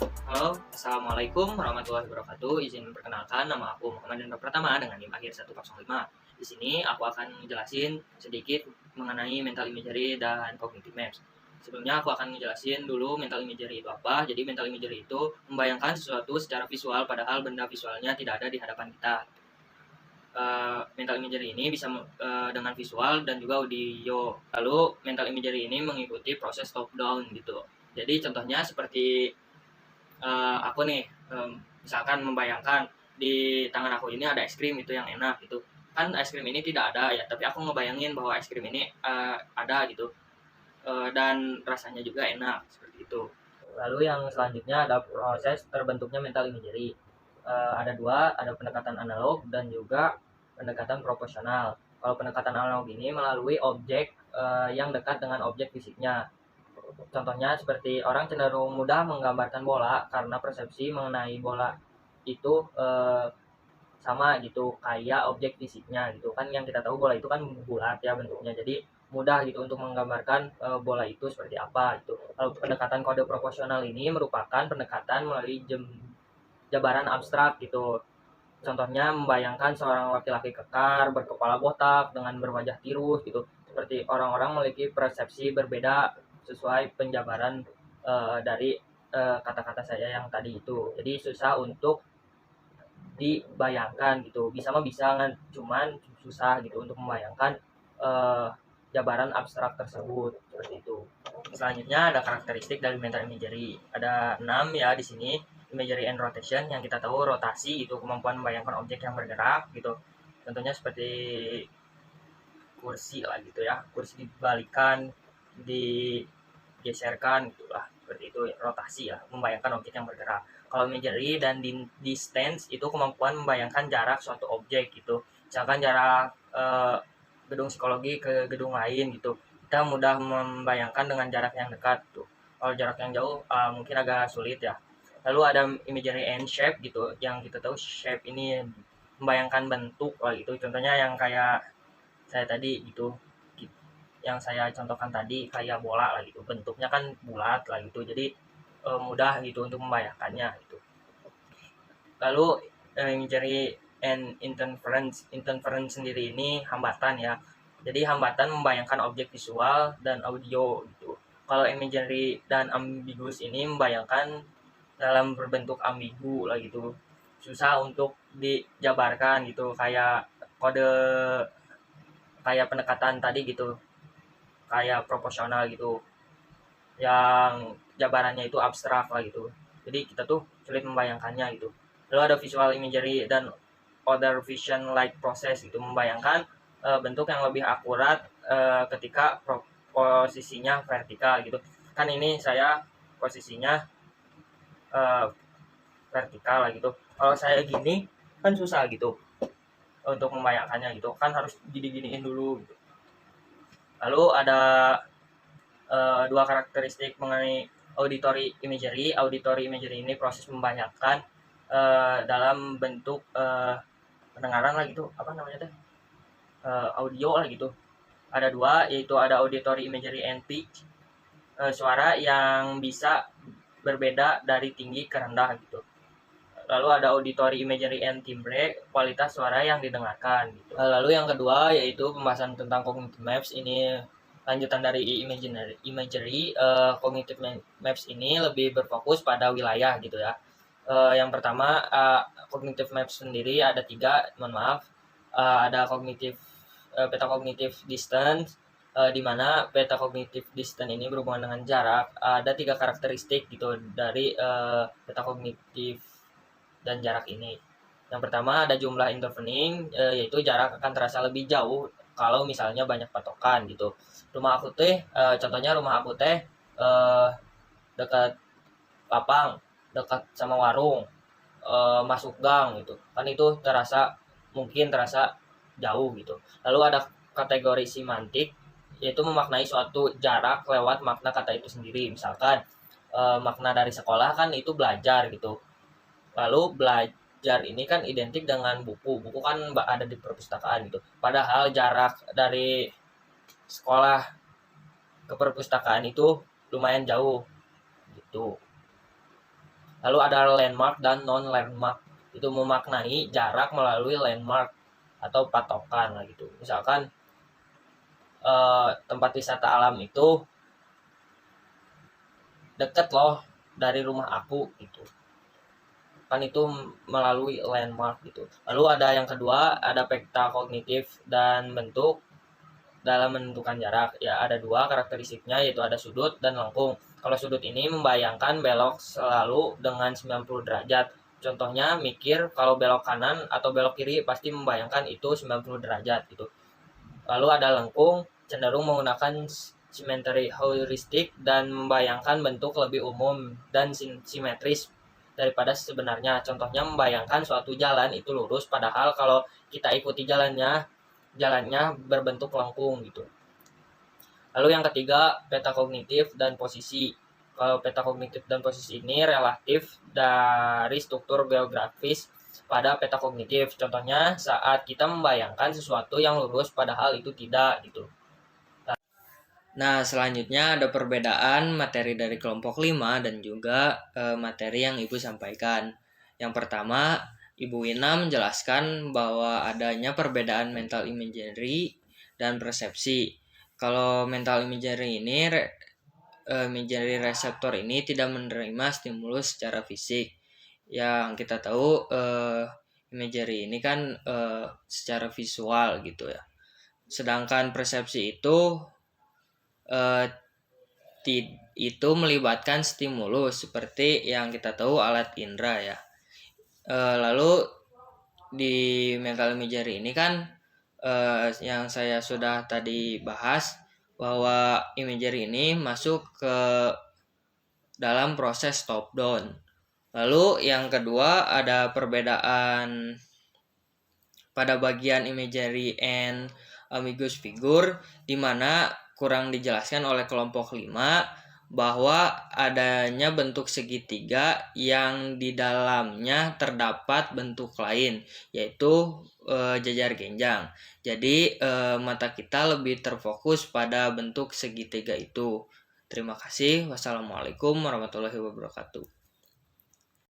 Halo, Assalamualaikum warahmatullahi wabarakatuh. Izin perkenalkan, nama aku Muhammad Hendra Pratama dengan NIM akhir 105. Di sini aku akan menjelasin sedikit mengenai mental imagery dan cognitive maps. Sebelumnya aku akan menjelasin dulu mental imagery itu apa. Jadi mental imagery itu membayangkan sesuatu secara visual padahal benda visualnya tidak ada di hadapan kita. Mental imagery ini bisa dengan visual dan juga audio. Lalu mental imagery ini mengikuti proses top down gitu. Jadi contohnya seperti aku nih misalkan membayangkan di tangan aku ini ada es krim itu yang enak gitu. Kan es krim ini tidak ada ya, tapi aku ngebayangin bahwa es krim ini ada gitu. Dan rasanya juga enak seperti itu. Lalu yang selanjutnya ada proses terbentuknya mental imagery. Ada dua, ada pendekatan analog dan juga pendekatan proporsional. Kalau pendekatan analog ini melalui objek yang dekat dengan objek fisiknya. Contohnya seperti orang cenderung mudah menggambarkan bola karena persepsi mengenai bola itu sama gitu kayak objek fisiknya gitu kan, yang kita tahu bola itu kan bulat ya bentuknya, jadi mudah gitu untuk menggambarkan bola itu seperti apa itu. Kalau pendekatan kode proporsional ini merupakan pendekatan melalui jabaran abstrak gitu. Contohnya membayangkan seorang laki-laki kekar berkepala botak dengan berwajah tirus gitu, seperti orang-orang memiliki persepsi berbeda sesuai penjabaran dari kata-kata saya yang tadi itu. Jadi susah untuk dibayangkan gitu, bisa mah bisa kan, cuman susah gitu untuk membayangkan uh, jabaran abstrak tersebut seperti itu. Selanjutnya ada karakteristik dari mental imagery, ada 6 ya di sini. Imagery and rotation, yang kita tahu rotasi itu kemampuan membayangkan objek yang bergerak gitu. Contohnya seperti kursi lah gitu ya, kursi dibalikan, digeserkan gitulah, seperti itu rotasi ya, membayangkan objek yang bergerak. Kalau imagery dan distance itu kemampuan membayangkan jarak suatu objek gitu, misalkan jarak gedung psikologi ke gedung lain gitu, kita mudah membayangkan dengan jarak yang dekat tuh. Kalau jarak yang jauh mungkin agak sulit ya. Lalu ada imagery and shape gitu, yang kita tahu shape ini membayangkan bentuk lah gitu, contohnya yang kayak saya tadi gitu, yang saya contohkan tadi kayak bola lah gitu, bentuknya kan bulat lah gitu, jadi mudah gitu untuk membayangkannya gitu. Lalu imagery and interference sendiri ini hambatan ya, jadi hambatan membayangkan objek visual dan audio gitu. Kalau imagery dan ambiguous ini membayangkan dalam berbentuk ambigu lah gitu, susah untuk dijabarkan gitu, kayak kode, kayak pendekatan tadi gitu, kayak proporsional gitu, yang jabarannya itu abstrak lah gitu, jadi kita tuh sulit membayangkannya gitu. Lalu ada visual imagery dan other vision like process gitu, membayangkan bentuk yang lebih akurat ketika posisinya vertikal gitu. Kan ini saya posisinya uh, vertikal lah gitu, kalau saya gini kan susah gitu untuk membayangkannya gitu, kan harus gini-giniin dulu gitu. Lalu ada dua karakteristik mengenai auditory imagery. Auditory imagery ini proses membayangkan dalam bentuk pendengaran lah gitu, apa namanya teh, audio lah gitu. Ada dua, yaitu ada auditory imagery and pitch, suara yang bisa berbeda dari tinggi ke rendah gitu. Lalu ada auditory imagery and timbre, kualitas suara yang didengarkan gitu. Lalu yang kedua yaitu pembahasan tentang cognitive maps. Ini lanjutan dari imagery. Cognitive maps ini lebih berfokus pada wilayah gitu ya. Yang pertama, cognitive maps sendiri ada tiga, mohon maaf. Ada peta cognitive distance, di mana peta cognitive distance ini berhubungan dengan jarak. Ada tiga karakteristik gitu dari peta cognitive dan jarak ini. Yang pertama ada jumlah intervening, yaitu jarak akan terasa lebih jauh kalau misalnya banyak patokan gitu. Rumah aku teh, contohnya rumah aku teh dekat lapang, dekat sama warung, masuk gang gitu. Kan itu mungkin terasa jauh gitu. Lalu ada kategori semantik, yaitu memaknai suatu jarak lewat makna kata itu sendiri. Misalkan makna dari sekolah kan itu belajar gitu. Lalu belajar ini kan identik dengan buku. Buku kan ada di perpustakaan gitu. Padahal jarak dari sekolah ke perpustakaan itu lumayan jauh gitu. Lalu ada landmark dan non-landmark. Itu memaknai jarak melalui landmark atau patokan lah gitu. Misalkan tempat wisata alam itu deket loh dari rumah aku gitu. Kan itu melalui landmark gitu. Lalu ada yang kedua, ada peta kognitif dan bentuk dalam menentukan jarak. Ya ada dua karakteristiknya, yaitu ada sudut dan lengkung. Kalau sudut ini membayangkan belok selalu dengan 90 derajat. Contohnya mikir kalau belok kanan atau belok kiri pasti membayangkan itu 90 derajat gitu. Lalu ada lengkung, cenderung menggunakan symmetry heuristik dan membayangkan bentuk lebih umum dan simetris daripada sebenarnya. Contohnya membayangkan suatu jalan itu lurus, padahal kalau kita ikuti jalannya berbentuk lengkung gitu. Lalu yang ketiga, peta kognitif dan posisi. Kalau peta kognitif dan posisi ini relatif dari struktur geografis pada peta kognitif. Contohnya saat kita membayangkan sesuatu yang lurus padahal itu tidak gitu. Nah, selanjutnya ada perbedaan materi dari kelompok 5 dan juga materi yang Ibu sampaikan. Yang pertama, Ibu Wina menjelaskan bahwa adanya perbedaan mental imagery dan persepsi. Kalau mental imagery ini, imagery reseptor ini tidak menerima stimulus secara fisik. Yang kita tahu, imagery ini kan secara visual gitu ya. Sedangkan persepsi itu itu melibatkan stimulus seperti yang kita tahu alat indera ya. Lalu di mental imagery ini kan yang saya sudah tadi bahas bahwa imagery ini masuk ke dalam proses top down. Lalu yang kedua ada perbedaan pada bagian imagery and ambiguous figure, di mana kurang dijelaskan oleh kelompok 5 bahwa adanya bentuk segitiga yang di dalamnya terdapat bentuk lain, yaitu jajar genjang. Jadi mata kita lebih terfokus pada bentuk segitiga itu. Terima kasih. Wassalamualaikum warahmatullahi wabarakatuh.